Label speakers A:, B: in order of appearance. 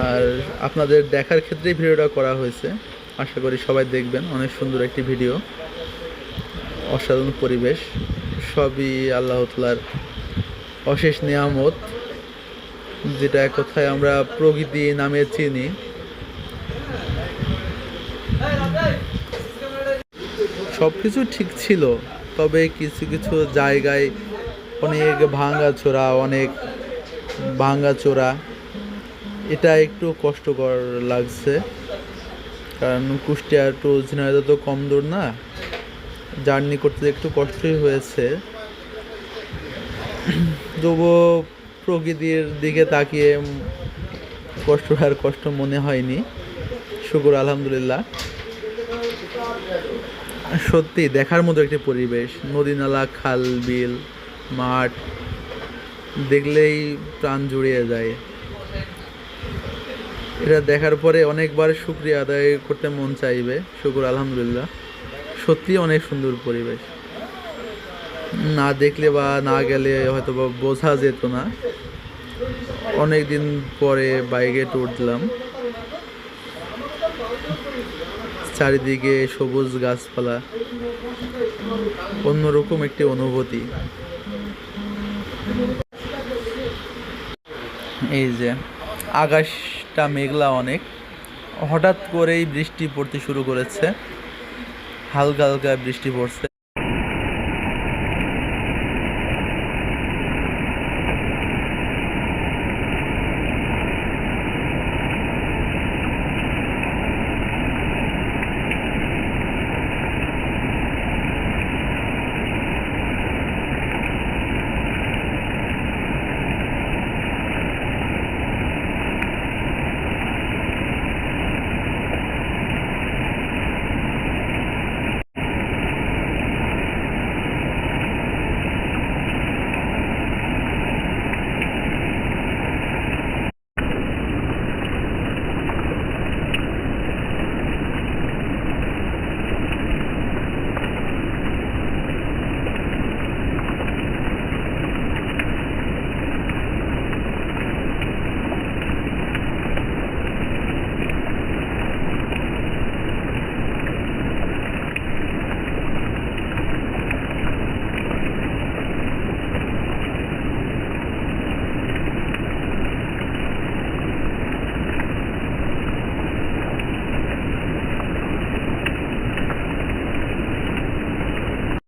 A: আর আপনাদের দেখার ক্ষেত্রেই ভিডিওটা করা হয়েছে, আশা করি সবাই দেখবেন। অনেক সুন্দর একটি ভিডিও, অসাধারণ পরিবেশ, সবই আল্লাহ তাআলার অশেষ নিয়ামত, যেটা এক কথায় আমরা প্রকৃতি নামে চিনি। সব কিছু ঠিক ছিল, তবে কিছু কিছু জায়গায় অনেক ভাঙাচোরা, এটা একটু কষ্টকর লাগছে। কারণ কুষ্টিয়া টু ঝিনাইদহ তো কম দূর না, জার্নি করতে একটু কষ্টই হয়েছে। তবুও প্রকৃতির দিকে তাকিয়ে কষ্ট মনে হয়নি, শুকর আলহামদুলিল্লাহ। সত্যি দেখার মতো একটি পরিবেশ, নদী নালা, খাল বিল, মাঠ দেখলেই প্রাণ জুড়িয়ে যায়। এটা দেখার পরে অনেকবার শুকরিয়া আদায় করতে মন চাইবে। শুকর আলহামদুলিল্লাহ, সত্যি অনেক সুন্দর পরিবেশ। না দেখলে বা না গেলে হয়তো বা বোঝা যেত না। অনেক দিন পরে বাইকে ট্যুর দিলাম, চারিদিকে সবুজ গাছপালা, অন্যরকম একটি অনুভূতি। এই যে আকাশটা মেঘলা অনেক, হঠাৎ করেই বৃষ্টি পড়তে শুরু করেছে, হালকা হালকা বৃষ্টি পড়ছে।